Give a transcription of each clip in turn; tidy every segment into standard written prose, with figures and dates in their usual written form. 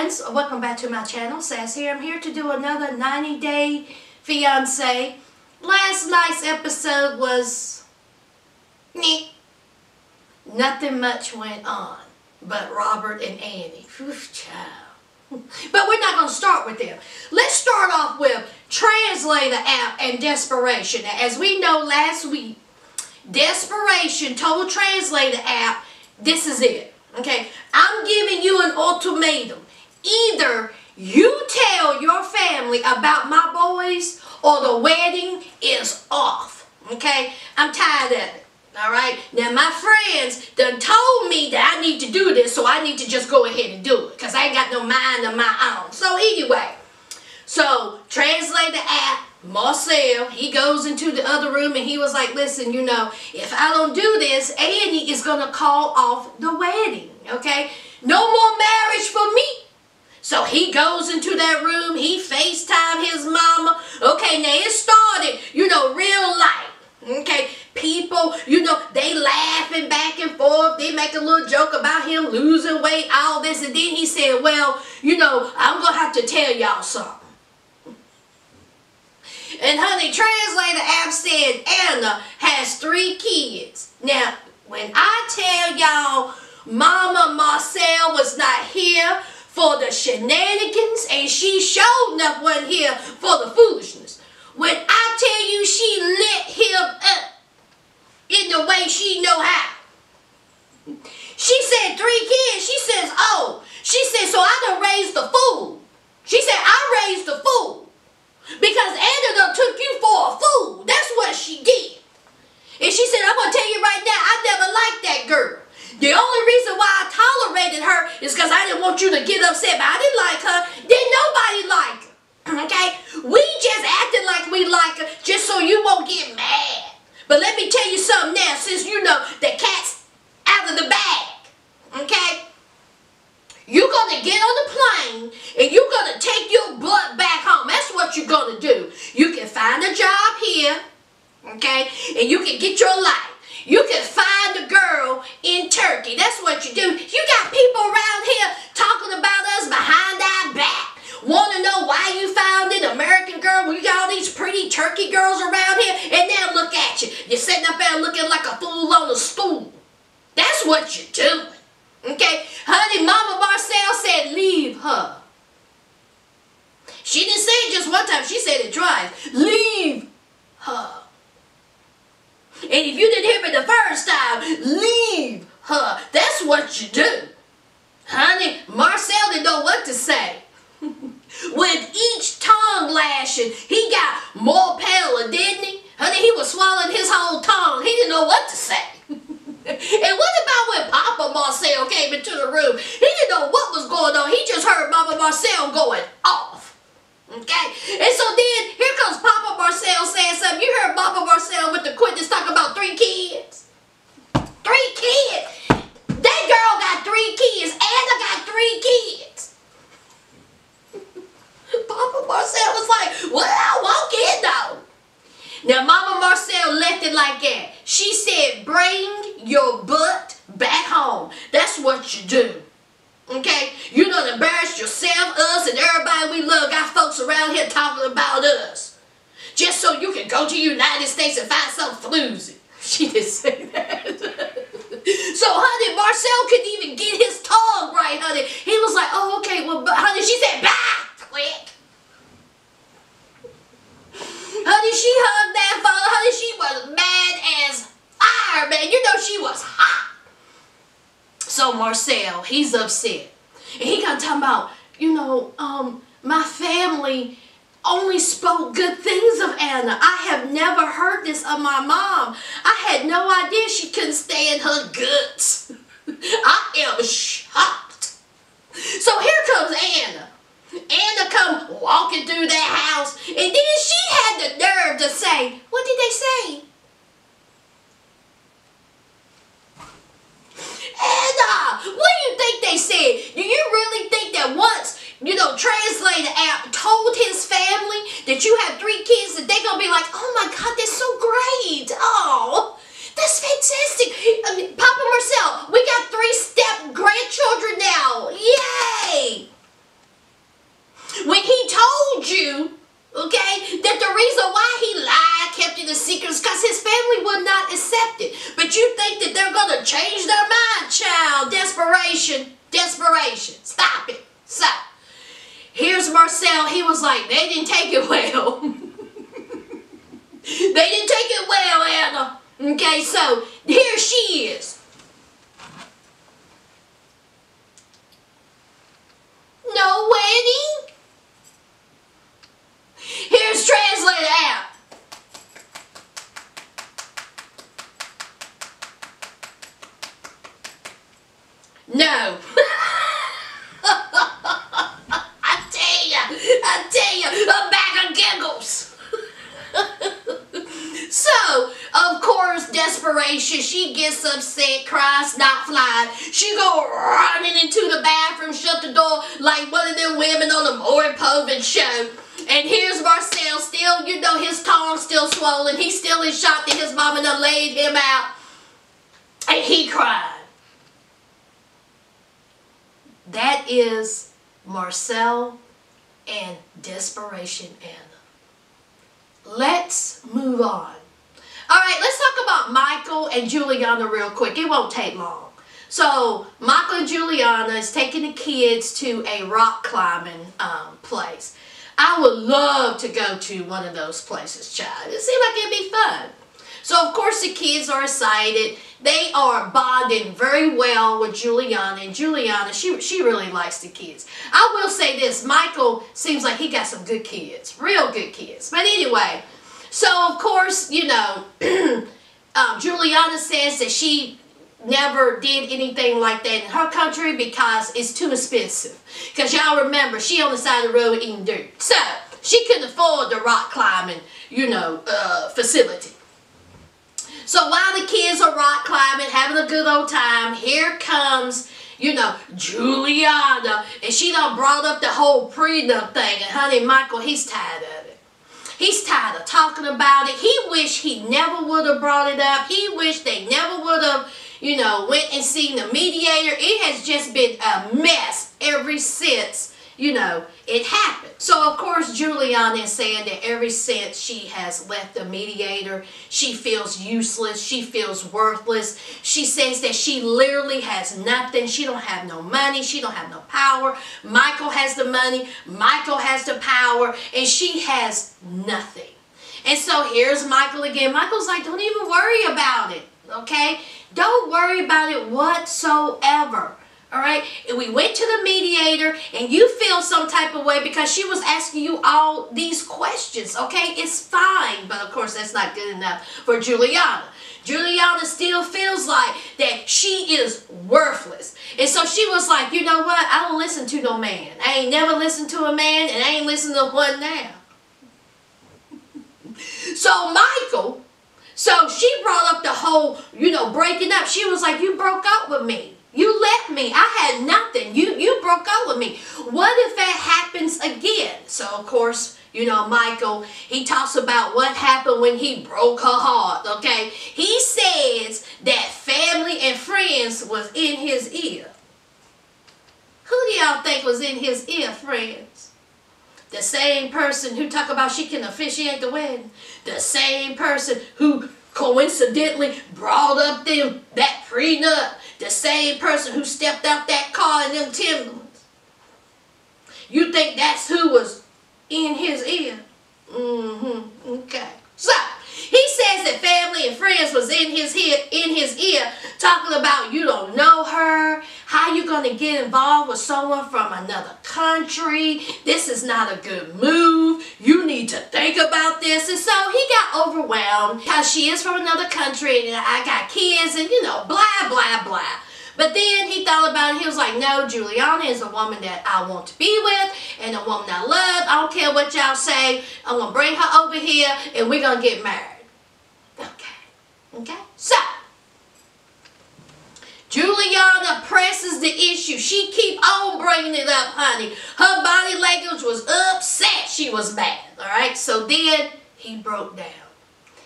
friends, welcome back to my channel. Sas here. I'm here to do another 90-day fiance. Last night's episode was nothing much went on but Robert and Annie. Oof, child. But we're not going to start with them. Let's start off with Translator app and Desperation. Now, as we know last week, Desperation told Translator app, this is it. Okay, I'm giving you an ultimatum. Either you tell your family about my boys or the wedding is off. Okay, I'm tired of it. Alright, now my friends done told me that I need to do this, so I need to just go ahead and do it, because I ain't got no mind of my own. So anyway, so Translator app, Murcel, he goes into the other room and he was like, listen, you know, if I don't do this, Anny is going to call off the wedding, okay? No more marriage for me. So he goes into that room, he FaceTime his mama. Okay, now it started, you know, real light, okay? People, you know, they laughing back and forth. They make a little joke about him losing weight, all this. And then he said, well, you know, I'm going to have to tell y'all something. And honey, Translator app said Anna has 3 kids. Now, when I tell y'all Mama Murcel was not here for the shenanigans and she showed enough wasn't here for the foolishness. When I tell you she lit him up in the way she know how. She said 3 kids. She says, oh, she said, so I done raised the fool. She said, I raised the fool. Because Anna done took you for a fool. That's what she did. And she said, I'm going to tell you right now, I never liked that girl. The only reason why I tolerated her is because I didn't want you to get upset, but I didn't like her. Didn't nobody like her. Okay? We just acted like we like her just so you won't get mad. But let me tell you something now, since you know the cat's out of the bag. Okay? You're going to get on the plane and you're going to take your butt back home. That's what you're going to do. You can find a job here, okay, and you can get your life. You can find a girl in Turkey. That's what you do. You got people around here talking about us behind our back. Want to know why you found an American girl when you got all these pretty Turkey girls around here? And now look at you. You're sitting up there looking like a fool on a stool. That's what you're doing. Okay, honey, Mama Murcel said leave her. She didn't say it just one time, she said it twice. Leave her. And if you didn't hear me the first time, leave her. That's what you do. Honey, Murcel didn't know what to say. With each tongue lashing, he got more paler, didn't he? Honey, he was swallowing his whole tongue. He didn't know what to say. And what about when Papa Murcel came into the room? He didn't know what was going on. He just heard Mama Murcel going off. Okay? And so then, here comes Papa Murcel saying something. You heard Papa Murcel with the quickness talking about 3 kids. 3 kids. That girl got 3 kids. Anna got 3 kids. Papa Murcel was like, well, I won't get though. Now, Mama Murcel left it like that. She said, bring your butt back home. That's what you do. Okay? You don't embarrass yourself, us, and everybody we love. Got folks around here talking about us. Just so you can go to the United States and find some floozy. She didn't say that. So, honey, Murcel couldn't even get his tongue right, honey. He was like, oh, okay, well, but, honey, she said, bye, quick. Honey, she hugged that father. Honey, she was mad as fire, man. You know she was hot. So Murcel, he's upset. And he got talking about, you know, my family only spoke good things of Anna. I have never heard this of my mom. I had no idea she couldn't stand her guts. I am shocked. So here comes Anna. Anna come walking through that house, and then she had the nerve to say, what did they say? Anna, what do you think they said? Do you really think that once, you know, Translator app told his family that you have 3 kids, that they're going to be like, oh my God, that's so great. Oh, that's fantastic. I mean, Papa Murcel, we got 3 step grandchildren now. Yay. his family would not accept it. But you think that they're going to change their mind, child. Desperation. Desperation. Stop it. Stop. Here's Murcel. He was like, they didn't take it well. They didn't take it well, Anna. Okay, so here she is. No wedding? Here's translated out. No. I tell you, a bag of giggles. So, of course, desperation, she gets upset, cries, not flying. She go running into the bathroom, shut the door like one of them women on the Maury Povich show. And here's Murcel still, you know, his tongue still swollen. He's still in shock that his mama done laid him out. And he cried. That is Murcel and Desperation Anna. Let's move on. Alright, let's talk about Michael and Juliana real quick. It won't take long. So, Michael and Juliana is taking the kids to a rock climbing place. I would love to go to one of those places, child. It seems like it'd be fun. So, of course, the kids are excited. They are bonding very well with Juliana. And Juliana, she really likes the kids. I will say this. Michael seems like he got some good kids. Real good kids. But anyway, so, of course, you know, Juliana says that she never did anything like that in her country because it's too expensive. Because y'all remember, she on the side of the road eating dirt. So, she couldn't afford the rock climbing, you know, facility. So while the kids are rock climbing, having a good old time, here comes, you know, Juliana. And she done brought up the whole prenup thing. And honey, Michael, he's tired of it. He's tired of talking about it. He wished he never would have brought it up. He wished they never would have, you know, went and seen the mediator. It has just been a mess ever since, you know, it happened. So, of course, Juliana is saying that ever since she has left the mediator, she feels useless. She feels worthless. She says that she literally has nothing. She don't have no money. She don't have no power. Michael has the money. Michael has the power. And she has nothing. And so here's Michael again. Michael's like, don't even worry about it, okay? Don't worry about it whatsoever. All right, and we went to the mediator, and you feel some type of way because she was asking you all these questions, okay? It's fine, but of course that's not good enough for Juliana. Juliana still feels like that she is worthless. And so she was like, you know what? I don't listen to no man. I ain't never listened to a man, and I ain't listening to one now. So Michael, so she brought up the whole, you know, breaking up. She was like, you broke up with me. You left me. I had nothing. You broke up with me. What if that happens again? So, of course, you know, Michael, he talks about what happened when he broke her heart, okay? He says that family and friends was in his ear. Who do y'all think was in his ear, friends? The same person who talk about she can officiate the wedding. The same person who coincidentally brought up that prenup. The same person who stepped out that car in them Timberlands. You think that's who was in his ear? Okay. So, he says that family and friends was in his ear talking about you don't know her, how you going to get involved with someone from another country. This is not a good move. You need to think about this. And so he got overwhelmed because she is from another country and I got kids and, you know, blah, blah, blah. But then he thought about it. He was like, no, Juliana is a woman that I want to be with and a woman I love. I don't care what y'all say. I'm going to bring her over here and we're going to get married. Okay. So, Juliana presses the issue. She keep on bringing it up, honey. Her body language was upset. She was mad. All right. So then he broke down.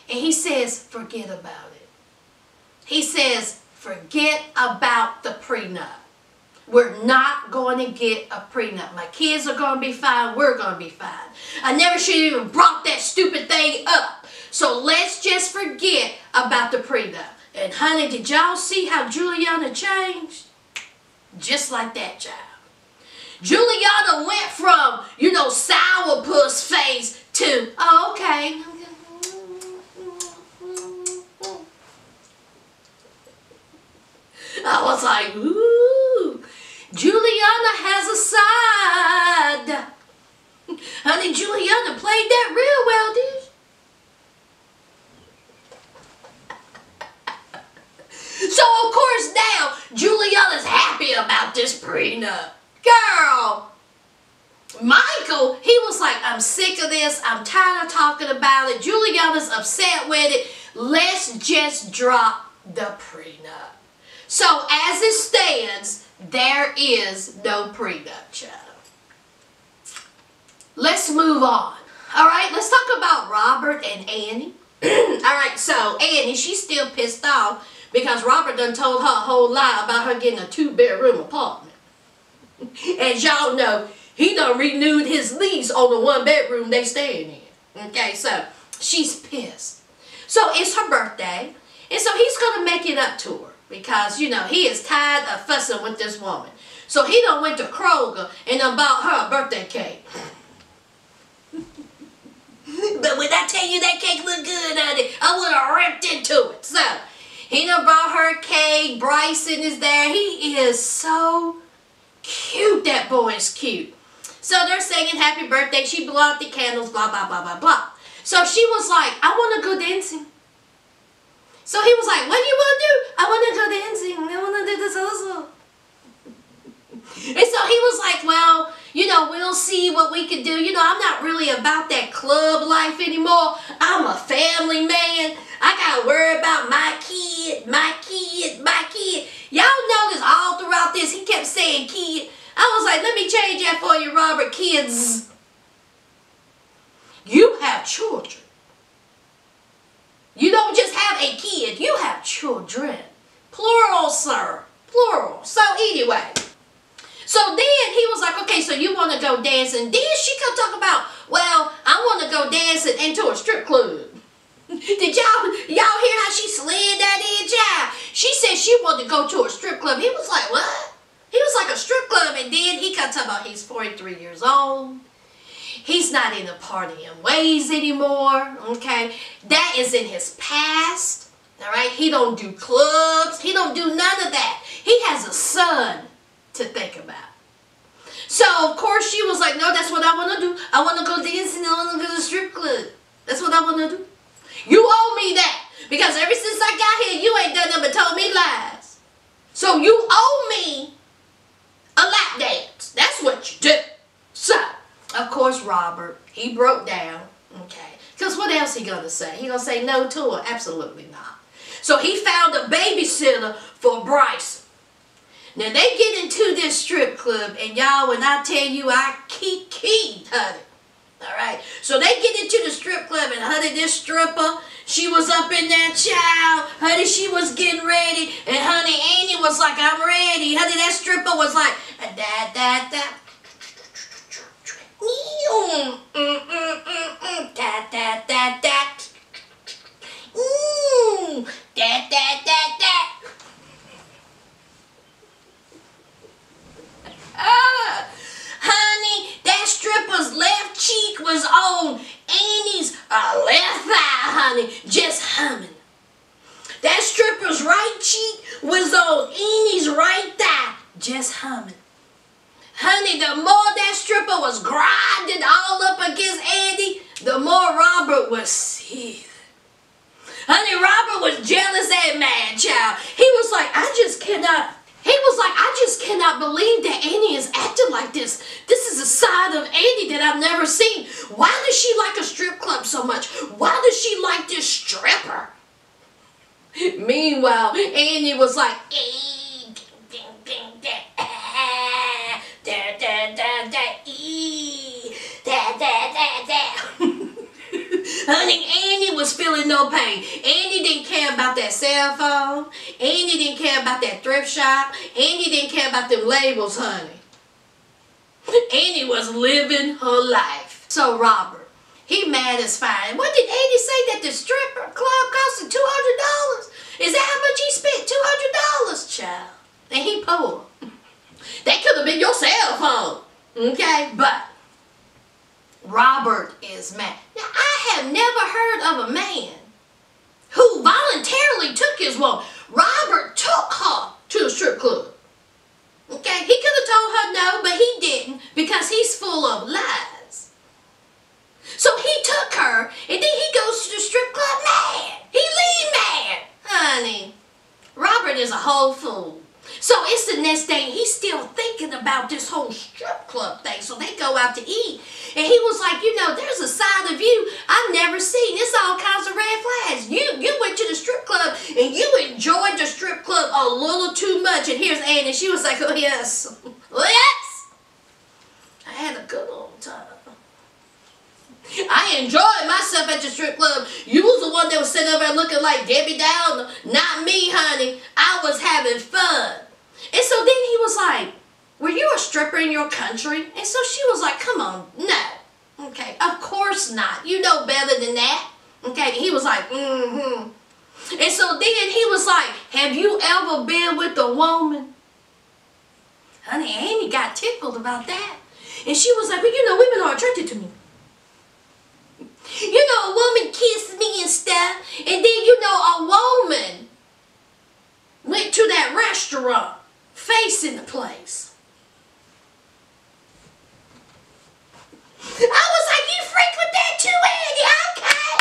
And he says, forget about it. He says, forget about the prenup. We're not going to get a prenup. My kids are going to be fine. We're going to be fine. I never should have even brought that stupid thing up. So let's just forget about the prenup. And honey, did y'all see how Juliana changed? Just like that, child. Juliana went from, you know, sourpuss face to, oh, okay. I was like, ooh, Juliana has a side. Honey, Juliana played that real well, did she? So, of course, now, Juliana's happy about this prenup. Girl, Michael, he was like, I'm sick of this. I'm tired of talking about it. Juliana's upset with it. Let's just drop the prenup. So, as it stands, there is no prenup, child. Let's move on. All right, let's talk about Robert and Anny. All right, so Anny, she's still pissed off because Robert done told her a whole lie about her getting a 2-bedroom apartment. As y'all know, he done renewed his lease on the 1-bedroom they staying in. Okay, so she's pissed. So it's her birthday, and so he's going to make it up to her because, you know, he is tired of fussing with this woman. So he done went to Kroger and done bought her a birthday cake. But when I tell you that cake look good, honey, I would have ripped into it. So he done brought her a cake. Bryson is there. He is so cute. That boy is cute. So they're singing happy birthday. She blew out the candles, blah, blah, blah, blah, blah. So she was like, I want to go dancing. So he was like, what do you want to do? I want to go dancing. I want to do this also. And so he was like, well, you know, we'll see what we can do. You know, I'm not really about that club life anymore. I'm a family man. I got to worry about my kid, my kid, my kid. Y'all notice all throughout this, he kept saying kid. I was like, let me change that for you, Robert. Kids. You have children. You don't just have a kid. You have children. Plural, sir. Plural. So anyway. So then he was like, okay, so you want to go dancing. Then she could talk about, well, I want to go dancing into a strip club. Did y'all hear how she slid that in, child? She said she wanted to go to a strip club. He was like, what? He was like, a strip club. And then he could talk about he's 43 years old. He's not in the partying ways anymore, okay? That is in his past, all right? He don't do clubs. He don't do none of that. He has a son to think about. So, of course, she was like, no, that's what I want to do. I want to go dancing. I want to go to the strip club. That's what I want to do. You owe me that. Because ever since I got here, you ain't done nothing but told me lies. So, you owe me a lap dance. That's what you do. So, of course, Robert, he broke down. Okay. Because what else he going to say? He going to say no to her? Absolutely not. So, he found a babysitter for Bryson. Now, they get into this strip club, and y'all, when I tell you, I keyed, honey. All right? So, they get into the strip club, and honey, this stripper, she was up in that child. Honey, she was getting ready, and honey, Anny was like, I'm ready. Honey, that stripper was like, da-da-da. Honey, that stripper's left cheek was on Annie's left thigh, honey, just humming. That stripper's right cheek was on Annie's right thigh, just humming. Honey, the more that stripper was grinding all up against Anny, the more Robert was seething. Honey, Robert was jealous and mad, child. He was like, I just cannot believe that Anny is acting like this. This is a side of Anny that I've never seen. Why does she like a strip club so much? Why does she like this stripper? Meanwhile, Anny was like, honey, Anny was feeling no pain. Anny didn't care about that cell phone. Anny didn't care about that thrift shop. Anny didn't care about them labels, honey. Anny was living her life. So, Robert, He mad as fine. What did Andy say that the stripper club costed $200? Is that how much he spent? $200, child. And he poor. That could have been your cell phone. Okay, but Robert is mad. Now, I have never heard of a man who voluntarily took his woman. Robert took her to the strip club. Okay, he could have told her no, but he didn't because he's full of lies. So he took her, and then he goes to the strip club mad. He leave mad. Honey, Robert is a whole fool. So it's the next day, he's still thinking about this whole strip club thing. So they go out to eat. And he was like, you know, there's a side of you I've never seen. It's all kinds of red flags. You went to the strip club and you enjoyed the strip club a little too much. And here's Annie. She was like, oh, yes. Yes. I had a good old time. I enjoyed myself at the strip club. You was the one that was sitting over there looking like Debbie Downer. Not me, honey. I was having fun. And so then he was like, were you a stripper in your country? And so she was like, come on, no. Okay, of course not. You know better than that. Okay, and he was like, mm-hmm. And so then he was like, have you ever been with a woman? Honey, Annie got tickled about that. And she was like, well, you know, women are attracted to me. You know, a woman kissed me and stuff. And then, you know, a woman went to that restaurant facing the place. I was like, you freak with that too, Andy, okay?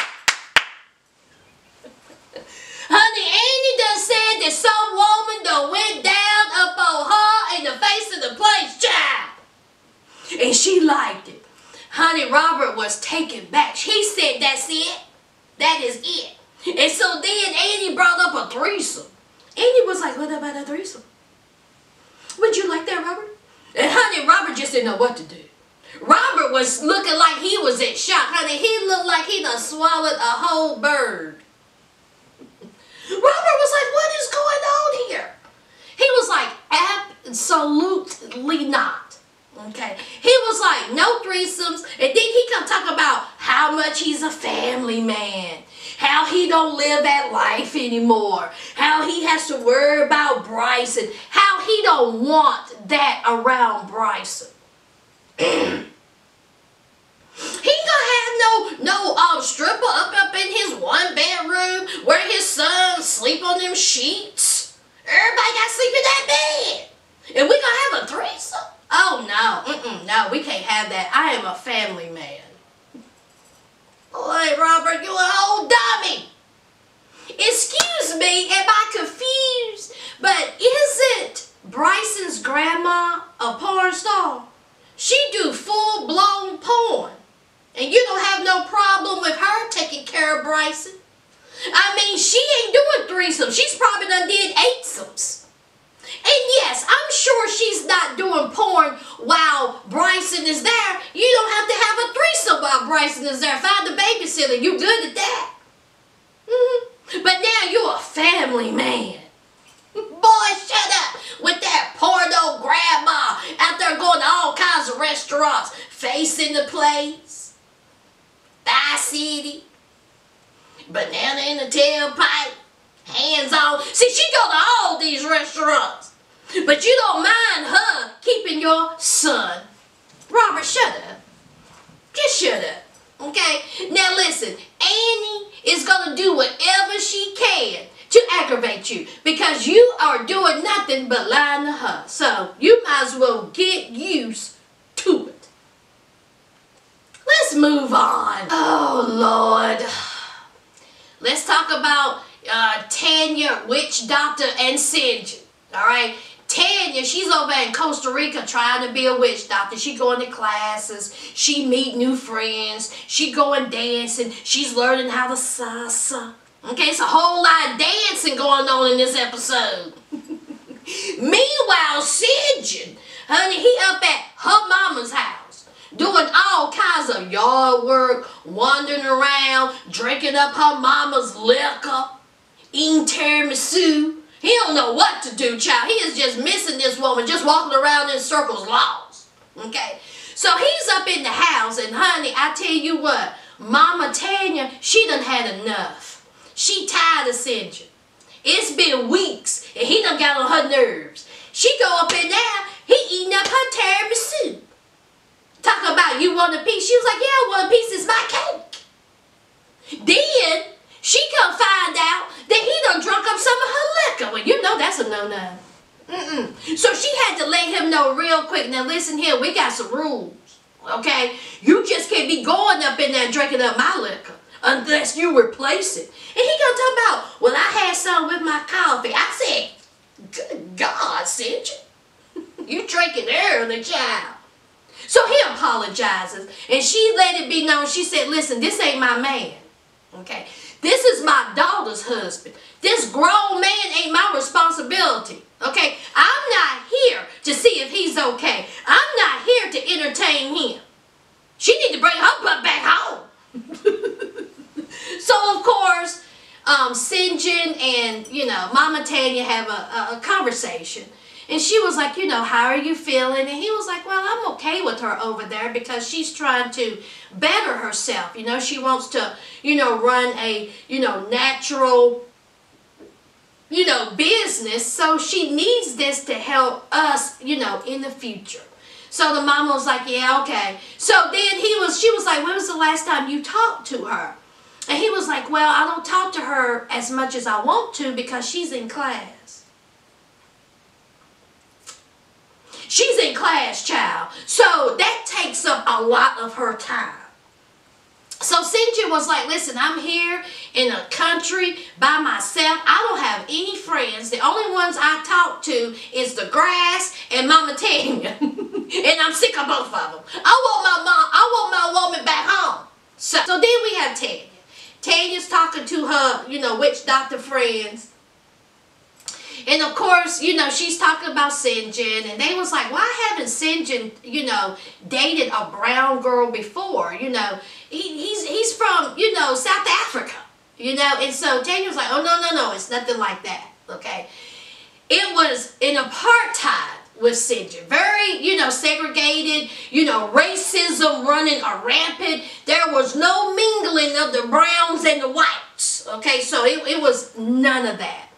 Honey, Andy done said that some woman done went down up on her in the face of the place, child. And she liked it. Honey, Robert was taken back. He said, that's it. That is it. And so then Andy brought up a threesome. Andy was like, what about a threesome? Would you like that, Robert? And honey, Robert just didn't know what to do. Robert was looking like he was in shock. Honey, he looked like he done swallowed a whole bird. Robert was like, what is going on here? He was like, absolutely not. Okay, he was like, no threesomes, and then he come talk about how much he's a family man, how he don't live that life anymore, how he has to worry about Bryson, how he don't want that around Bryson. He ain't gonna have no stripper up in his one bedroom where his son sleep on them sheets. Everybody got to sleep in that bed, and we gonna have a threesome. Oh, no. No, we can't have that. I am a family man. Boy, Robert, you an old dummy. Excuse me, am I confused? But isn't Bryson's grandma a porn star? She do full-blown porn. And you don't have no problem with her taking care of Bryson. I mean, she ain't doing threesomes. She's probably done did eightsomes. And yes, I'm sure she's not doing porn while Bryson is there. You don't have to have a threesome while Bryson is there. Find a babysitter. You good at that. But now you're a family man. Boy, shut up with that porno grandma out there going to all kinds of restaurants. Facing the place. Thigh City. Banana in the tailpipe. Hands on. See, she go to all these restaurants. But you don't mind her keeping your son. Robert, shut up. Just shut up. Okay? Now listen, Annie is going to do whatever she can to aggravate you. Because you are doing nothing but lying to her. So you might as well get used to it. Let's move on. Oh, Lord. Let's talk about Tanya, witch doctor, and Sid. All right, Tanya, she's over in Costa Rica trying to be a witch doctor. She going to classes. She meet new friends. She going dancing. She's learning how to salsa. Okay, it's a whole lot of dancing going on in this episode. Meanwhile, Sid, honey, he up at her mama's house doing all kinds of yard work, wandering around, drinking up her mama's liquor, eating tiramisu. He don't know what to do, child. He is just missing this woman, just walking around in circles lost. Okay? So he's up in the house, and honey, I tell you what, Mama Tanya, she done had enough. She tired of St. John. It's been weeks, and he done got on her nerves. She go up in there, he eating up her tiramisu. Talking about, you want a piece? She was like, yeah, I want a piece. It's my cake. Then, she come find out that he done drunk up some of her liquor. Well, you know that's a no-no. So she had to let him know real quick. Now listen here, we got some rules, okay? You just can't be going up in there drinking up my liquor unless you replace it. And he gonna talk about, well, I had some with my coffee. I said, good God, Cindy, you drinking early, child. So he apologizes, and she let it be known. She said, listen, this ain't my man, okay? This is my daughter's husband. This grown man ain't my responsibility, okay? I'm not here to see if he's okay. I'm not here to entertain him. She need to bring her butt back home. So, of course, St. John and, you know, Mama Tanya have a conversation. And she was like, you know, how are you feeling? And he was like, well, I'm okay with her over there because she's trying to better herself. You know, she wants to, you know, run a, you know, natural, you know, business. So she needs this to help us, you know, in the future. So the mama was like, yeah, okay. So then she was like, when was the last time you talked to her? And he was like, well, I don't talk to her as much as I want to because she's in class. She's in class, child. So that takes up a lot of her time. So Cynthia was like, listen, I'm here in a country by myself. I don't have any friends. The only ones I talk to is the grass and Mama Tanya. And I'm sick of both of them. I want my woman back home. So then we have Tanya. Tanya's talking to her, you know, witch doctor friends. And of course, you know, she's talking about St. John, and they was like, why haven't St. John, you know, dated a brown girl before? You know, he's from, you know, South Africa, you know. And so Tanya was like, oh, no, it's nothing like that, okay? It was an apartheid with St. John. Very, you know, segregated, you know, racism running rampant. There was no mingling of the browns and the whites, okay? So it was none of that.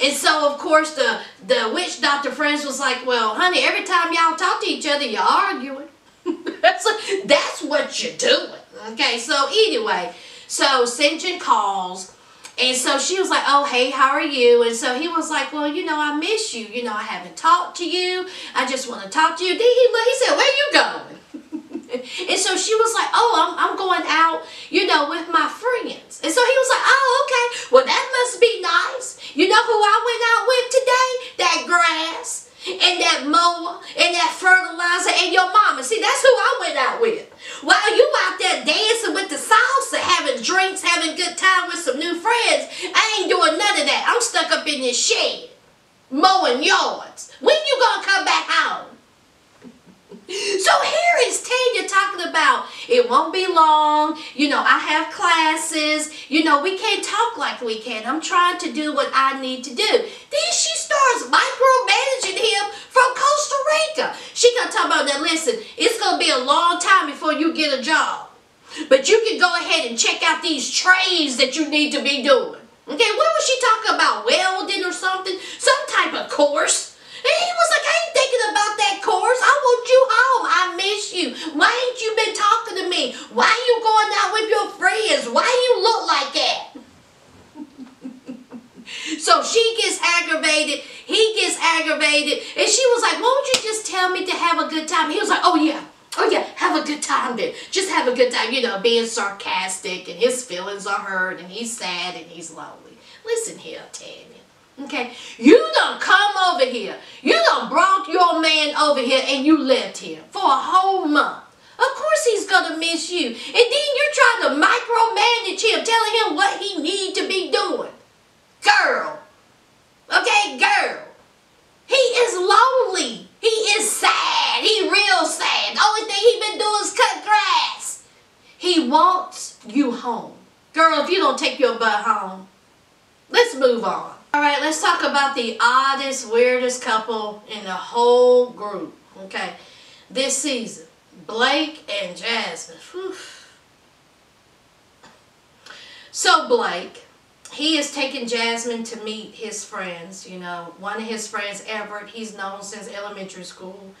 And so, of course, the witch doctor friends was like, well, honey, every time y'all talk to each other, you're arguing. That's what you're doing. Okay, so anyway, so St. John calls, and so she was like, oh, hey, how are you? And so he was like, well, you know, I miss you. You know, I haven't talked to you. I just want to talk to you. Then he said, where you going? And so she was like, oh, I'm going out, you know, with my friends. And so he was like, oh, okay. Well, that must be nice. You know who I went out with today? That grass and that mower and that fertilizer and your mama. See, that's who I went out with. While you out there dancing with the salsa, having drinks, having a good time with some new friends, I ain't doing none of that. I'm stuck up in this shed, mowing yards. When you gonna come back home? So here is Tanya talking about, it won't be long, you know, I have classes, you know, we can't talk like we can. I'm trying to do what I need to do. Then she starts micromanaging him from Costa Rica. She gonna talk about, now listen, it's gonna be a long time before you get a job. But you can go ahead and check out these trades that you need to be doing. Okay, what was she talking about? Welding or something? Some type of course. And he was like, I ain't thinking about that course. I want you home. I miss you. Why ain't you been talking to me? Why you going out with your friends? Why you look like that? So she gets aggravated. He gets aggravated. And she was like, won't you just tell me to have a good time? He was like, oh yeah, have a good time then. Just have a good time. You know, being sarcastic, and his feelings are hurt, and he's sad, and he's lonely. Listen here, Tanya. Okay, you done come over here. You done brought your man over here and you left here for a whole month. Of course he's going to miss you. And then you're trying to micromanage him, telling him what he need to be doing. Girl. Okay, girl. He is lonely. He is sad. He real sad. The only thing he been doing is cut grass. He wants you home. Girl, if you don't take your butt home, let's move on. Alright, let's talk about the oddest, weirdest couple in the whole group, okay? This season, Blake and Jasmine. Whew. So Blake, he is taking Jasmine to meet his friends. You know, one of his friends, Everett, he's known since elementary school.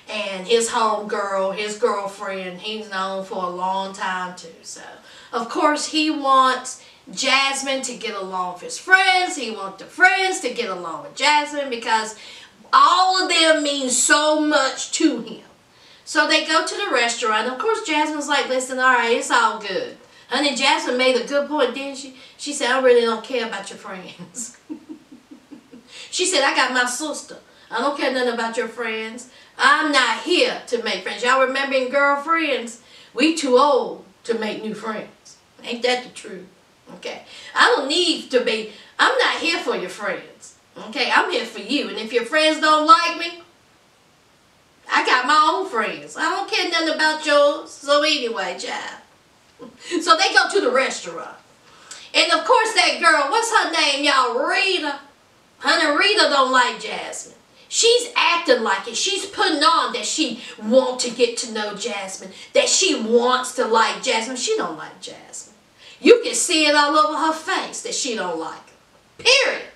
And his homegirl, his girlfriend, he's known for a long time too. So, of course, he wants Jasmine to get along with his friends. He wants the friends to get along with Jasmine because all of them mean so much to him. So they go to the restaurant. Of course, Jasmine's like, listen, all right, it's all good. Honey, Jasmine made a good point, didn't she? She said, I really don't care about your friends. She said, I got my sister. I don't care nothing about your friends. I'm not here to make friends. Y'all remembering girlfriends? We too old to make new friends. Ain't that the truth? Okay. I don't need to be, I'm not here for your friends. Okay, I'm here for you. And if your friends don't like me, I got my own friends. I don't care nothing about yours. So anyway, child. So they go to the restaurant. And of course that girl, what's her name, y'all? Rita. Honey, Rita don't like Jasmine. She's acting like it. She's putting on that she wants to get to know Jasmine. That she wants to like Jasmine. She don't like Jasmine. You can see it all over her face that she don't like her. Period.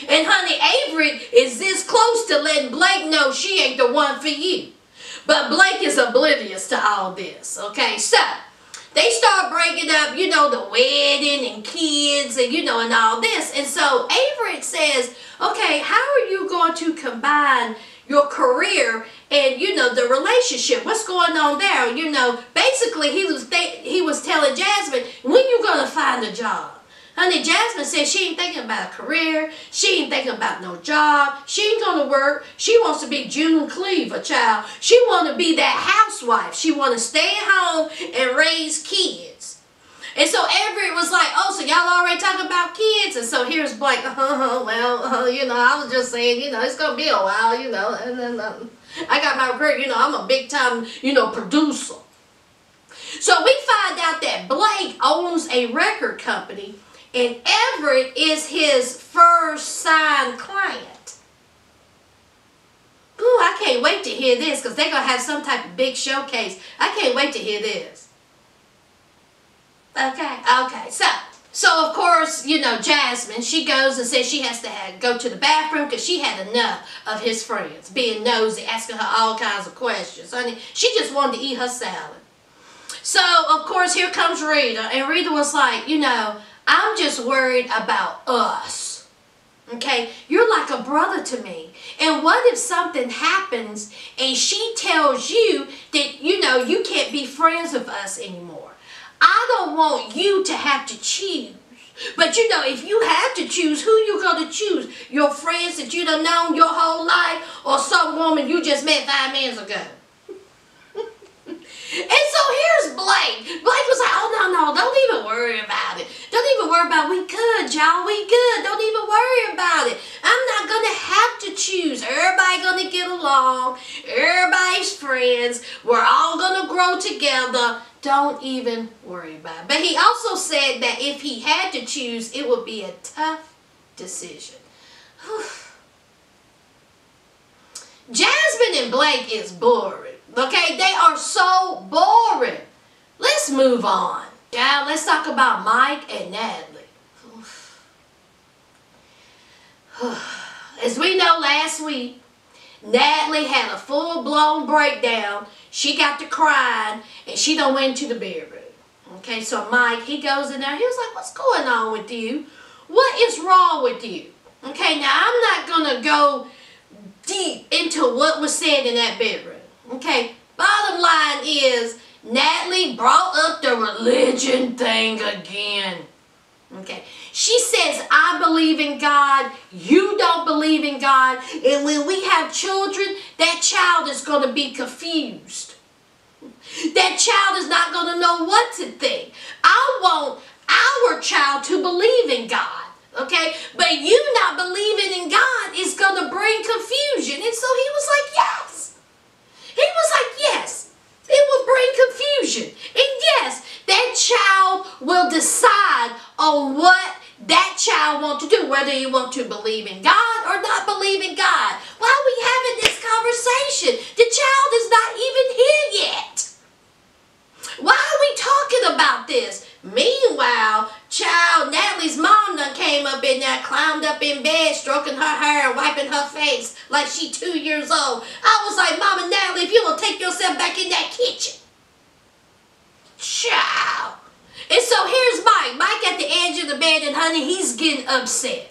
And honey, Avery is this close to letting Blake know she ain't the one for you. But Blake is oblivious to all this. Okay, so they start breaking up, you know, the wedding and kids and, you know, and all this. And so Avery says, okay, how are you going to combine your career and, you know, the relationship? What's going on there? You know, basically he was telling Jasmine, when you going to find a job? Honey, Jasmine said she ain't thinking about a career. She ain't thinking about no job. She ain't going to work. She wants to be June Cleaver, child. She want to be that housewife. She want to stay at home and raise kids. And so Everett was like, oh, so y'all already talking about kids? And so here's Blake, you know, I was just saying, you know, it's going to be a while, you know. And then I got my career, you know, I'm a big time, you know, producer. So we find out that Blake owns a record company. And Everett is his first signed client. Ooh, I can't wait to hear this because they're going to have some type of big showcase. I can't wait to hear this. Okay. So of course, you know, Jasmine, she goes and says she has to go to the bathroom because she had enough of his friends being nosy, asking her all kinds of questions. Honey, she just wanted to eat her salad. So, of course, here comes Rita. And Rita was like, you know, I'm just worried about us. Okay? You're like a brother to me. And what if something happens and she tells you that, you know, you can't be friends with us anymore? I don't want you to have to choose. But, you know, if you have to choose, who you going to choose? Your friends that you done known your whole life or some woman you just met 5 minutes ago? And so here's Blake. Blake was like, oh, no, don't even worry about it. Don't even worry about it. We good, y'all. We good. Don't even worry about it. I'm not going to have to choose. Everybody going to get along. Everybody's friends. We're all going to grow together. Don't even worry about it. But he also said that if he had to choose, it would be a tough decision. Jasmine and Blake is boring. Okay, they are so boring. Let's move on. Yeah, let's talk about Mike and Natalie. As we know, last week, Natalie had a full-blown breakdown. She got to crying, and she done went to the bedroom. Okay, so Mike, he goes in there. He was like, what's going on with you? What is wrong with you? Okay, now I'm not going to go deep into what was said in that bedroom. Okay, bottom line is Natalie brought up the religion thing again. Okay, she says, I believe in God, you don't believe in God, and when we have children, that child is going to be confused. That child is not going to know what to think. I want our child to believe in God, okay? But you not believing in God is going to bring confusion. And so he was like, yes. He was like, yes, it will bring confusion. And yes, that child will decide on what that child wants to do, whether you want to believe in God or not believe in God. Why are we having this conversation? The child is not even here yet. Why are we talking about this? Meanwhile, child, up in bed, stroking her hair and wiping her face like she 2 years old. I was like, Mama Natalie, if you don't take yourself back in that kitchen. Child. And so here's Mike. Mike at the edge of the bed, and honey, he's getting upset.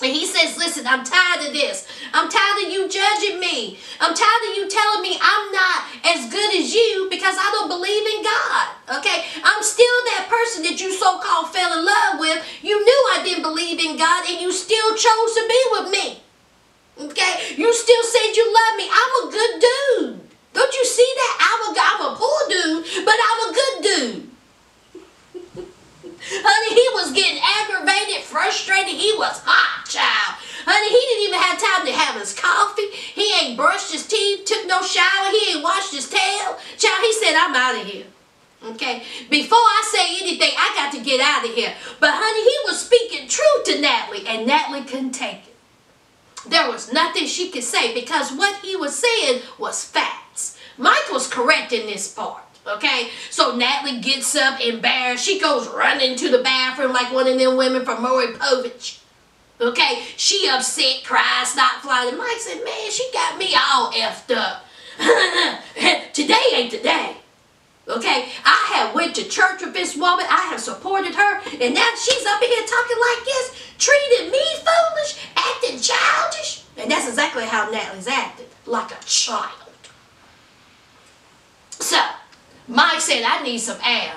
And he says, listen, I'm tired of this. I'm tired of you judging me. I'm tired of you telling me I'm not as good as you because I don't believe in God. Okay? I'm still that person that you so-called fell in love with. You knew I didn't believe in God, and you still chose to be with me. Okay? You still said you love me. I'm a good dude. Don't you see that? I'm a poor dude, but I'm a good dude. Honey, he was getting aggravated, frustrated. He was hot, child. Honey, he didn't even have time to have his coffee. He ain't brushed his teeth, took no shower. He ain't washed his tail. Child, he said, I'm out of here. Okay? Before I say anything, I got to get out of here. But honey, he was speaking truth to Natalie, and Natalie couldn't take it. There was nothing she could say because what he was saying was facts. Mike was correct in this part. Okay, so Natalie gets up embarrassed. She goes running to the bathroom like one of them women from Maury Povich. Okay, she upset, cries, not flying. And Mike said, man, she got me all effed up. Today ain't the day. Okay, I have went to church with this woman. I have supported her. And now she's up in here talking like this, treating me foolish, acting childish. And that's exactly how Natalie's acting, like a child. So, Mike said, I need some air.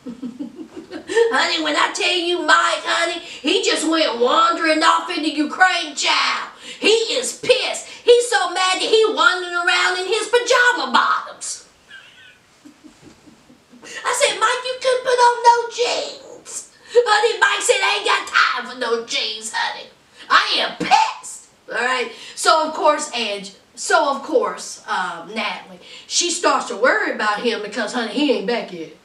Honey, when I tell you Mike, honey, he just went wandering off into Ukraine, child. He is pissed. He's so mad that he wandering around in his pajama bottoms. I said, Mike, you couldn't put on no jeans. Honey, Mike said, I ain't got time for no jeans, honey. I am pissed. All right. So, of course, Natalie, she starts to worry about him because, honey, he ain't back yet.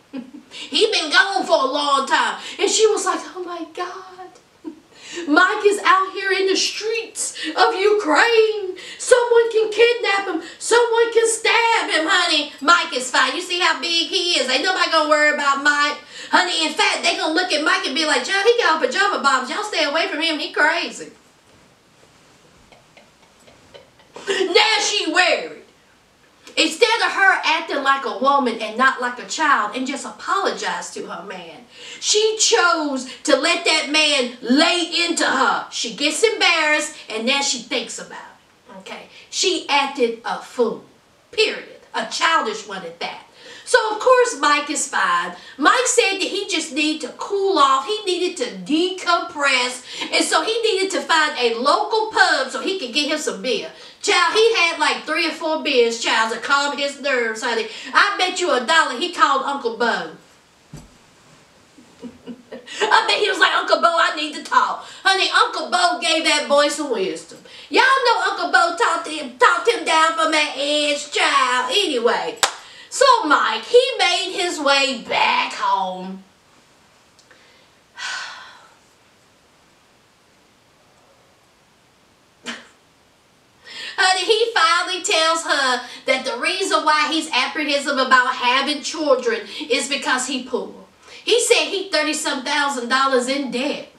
He been gone for a long time. And she was like, oh my God. Mike is out here in the streets of Ukraine. Someone can kidnap him. Someone can stab him, honey. Mike is fine. You see how big he is. Ain't nobody gonna worry about Mike. Honey, in fact, they gonna look at Mike and be like, child, he got pajama bottoms. Y'all stay away from him. He crazy. Now she worried. Instead of her acting like a woman and not like a child and just apologize to her man, she chose to let that man lay into her. She gets embarrassed and then she thinks about it. Okay? She acted a fool. Period. A childish one at that. So, of course, Mike is fine. Mike said that he just needed to cool off. He needed to decompress. And so he needed to find a local pub so he could get him some beer. Child, he had like 3 or 4 beers, child, to calm his nerves, honey. I bet you $1 he called Uncle Bo. I bet he was like, Uncle Bo, I need to talk. Honey, Uncle Bo gave that boy some wisdom. Y'all know Uncle Bo talked him down from that edge, child. Anyway, so Mike, he made his way back home. Honey, he finally tells her that the reason why he's apprehensive about having children is because he poor. He said he $30-some-thousand in debt.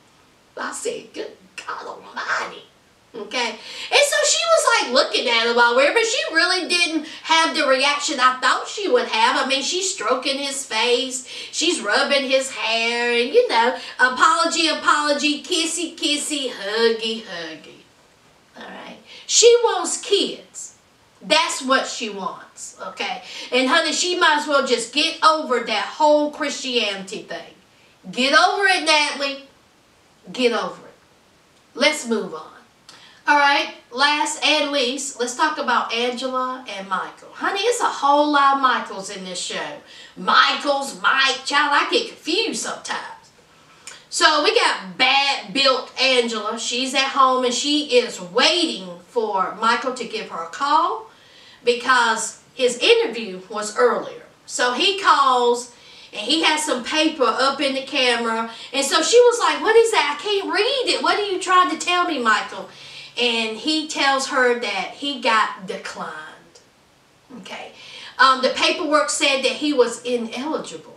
I said, good God Almighty. Okay? And so she was like looking at him all weird, but she really didn't have the reaction I thought she would have. I mean, she's stroking his face. She's rubbing his hair. And, you know, apology, apology, kissy, kissy, huggy, huggy. All right? She wants kids. That's what she wants, okay? And honey, she might as well just get over that whole Christianity thing. Get over it, Natalie. Get over it. Let's move on. All right, last and least, let's talk about Angela and Michael. Honey, it's a whole lot of Michaels in this show. Michaels, Mike, child, I get confused sometimes. So we got bad-built Angela. She's at home and she is waiting for Michael to give her a call because his interview was earlier. So he calls and he has some paper up in the camera. And so she was like, what is that? I can't read it. What are you trying to tell me, Michael? And he tells her that he got declined. Okay. The paperwork said that he was ineligible.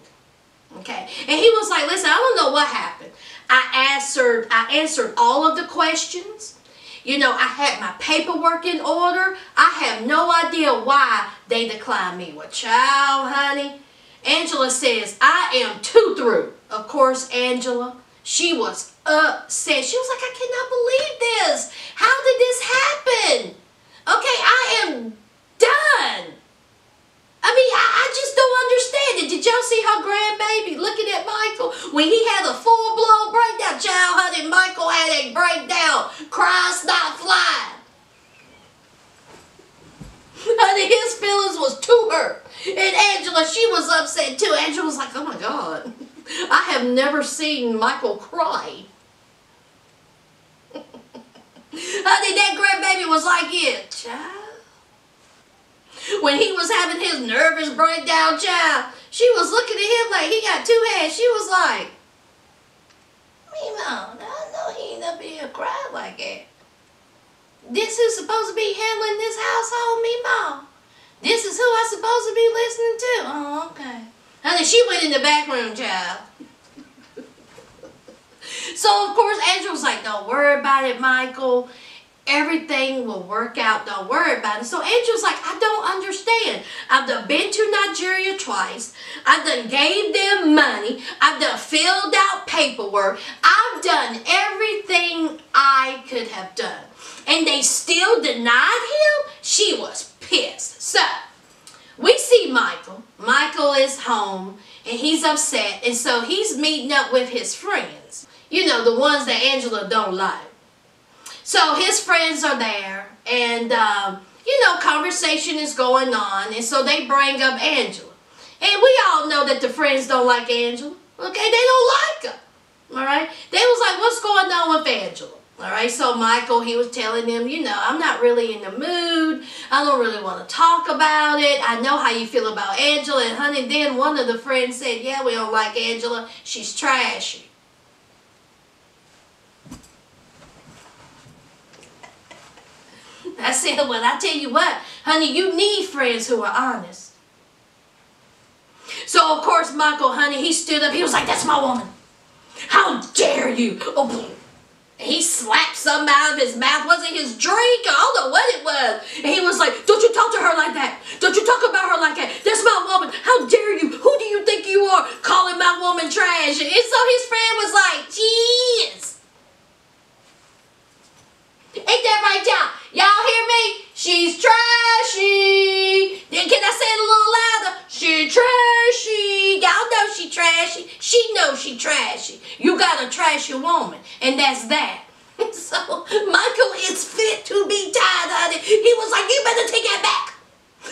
Okay. And he was like, listen, I don't know what happened. I answered all of the questions. You know, I had my paperwork in order. I have no idea why they declined me. Well, child, honey, Angela says, I am too through. Of course, Angela, she was upset. She was like, I cannot believe this. How did this happen? Okay, I am done. I mean, I just don't understand it. Did y'all see her grandbaby looking at Michael when he had a full-blown breakdown? Child, honey, Michael had a breakdown. Cry, stop, fly. Honey, his feelings was too hurt. And Angela, she was upset too. Angela was like, oh my God, I have never seen Michael cry. Honey, that grandbaby was like, yeah, child. When he was having his nervous breakdown, child, she was looking at him like he got two heads. She was like, Mimo, I know he ain't up here crying like that. This who's supposed to be handling this household, Mimo. This is who I'm supposed to be listening to. Oh, okay. Honey, she went in the back room, child. So, of course, Angela was like, don't worry about it, Michael. Everything will work out. Don't worry about it. So Angela's like, I don't understand. I've done been to Nigeria twice. I've done gave them money. I've done filled out paperwork. I've done everything I could have done. And they still denied him? She was pissed. So, we see Michael. Michael is home and he's upset. And so he's meeting up with his friends. You know, the ones that Angela don't like. So his friends are there, and, you know, conversation is going on, and so they bring up Angela. And we all know that the friends don't like Angela, okay? They don't like her, all right? They was like, what's going on with Angela? All right, so Michael, he was telling them, you know, I'm not really in the mood. I don't really want to talk about it. I know how you feel about Angela. And, honey, then one of the friends said, yeah, we don't like Angela. She's trashy. I said, well, I tell you what, honey, you need friends who are honest. So, of course, Michael, honey, he stood up. He was like, that's my woman. How dare you? Oh, and he slapped something out of his mouth. Was it his drink? I don't know what it was. And he was like, don't you talk to her like that. Don't you talk about her like that. That's my woman. How dare you? Who do you think you are calling my woman trash? And so his friend was like, jeez. Ain't that right, y'all? Y'all hear me? She's trashy. Then can I say it a little louder? She trashy. Y'all know she trashy. She knows she trashy. You got a trashy woman, and that's that. So Michael is fit to be tied, honey. He was like, you better take that back.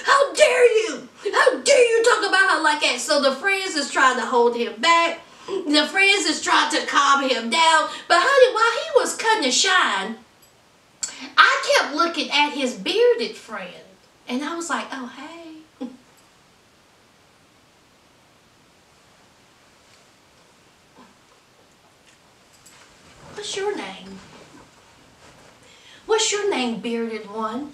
How dare you? How dare you talk about her like that? So the friends is trying to hold him back. The friends is trying to calm him down. But honey, while he was cutting the shine, I kept looking at his bearded friend, and I was like, oh, hey. What's your name? What's your name, bearded one?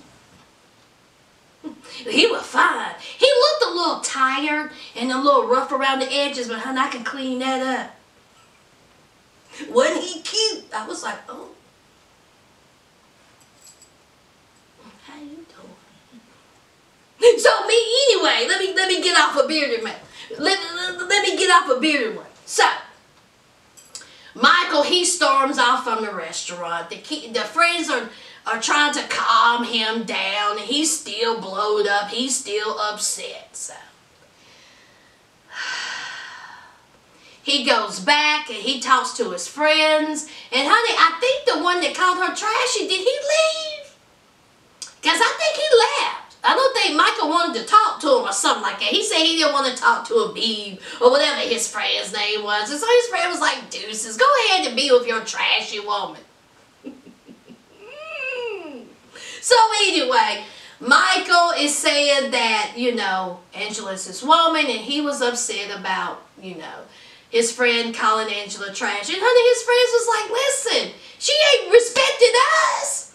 He was fine. He looked a little tired and a little rough around the edges, but honey, I can clean that up. Wasn't he cute? I was like, oh. How you doing? So me, anyway, let me get off a bearded man. Let me get off a bearded one. So, Michael, he storms off from the restaurant. The friends are trying to calm him down, and he's still blowed up. He's still upset. So he goes back and he talks to his friends. And honey, I think the one that called her trashy, did he leave? Because I think he left. I don't think Michael wanted to talk to him or something like that. He said he didn't want to talk to Abib or whatever his friend's name was. And so his friend was like, deuces, go ahead and be with your trashy woman. So anyway, Michael is saying that, you know, Angela's his woman, and he was upset about, you know, his friend calling Angela trash. And honey, his friends was like, listen, she ain't respected us.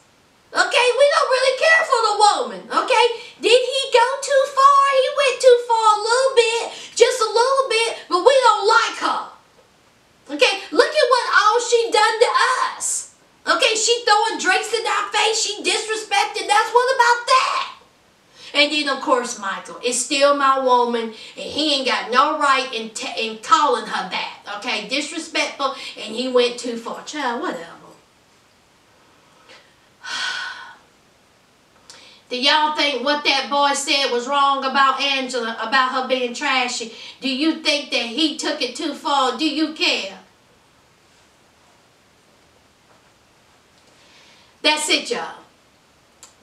Okay, we don't really care for the woman, okay? Did he go too far? He went too far a little bit, just a little bit, but we don't like her. Okay, look at what all throwing drinks in our face. She disrespected us. What about that? And then, of course, Michael is still my woman, and he ain't got no right in calling her that, okay? Disrespectful, and he went too far. Child, whatever. Do y'all think what that boy said was wrong about Angela, about her being trashy? Do you think that he took it too far? Do you care? That's it, y'all.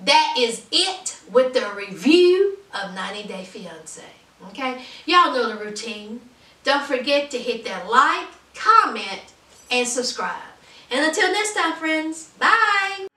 That is it with the review of 90 Day Fiancé. Okay? Y'all know the routine. Don't forget to hit that like, comment, and subscribe. And until next time, friends, bye!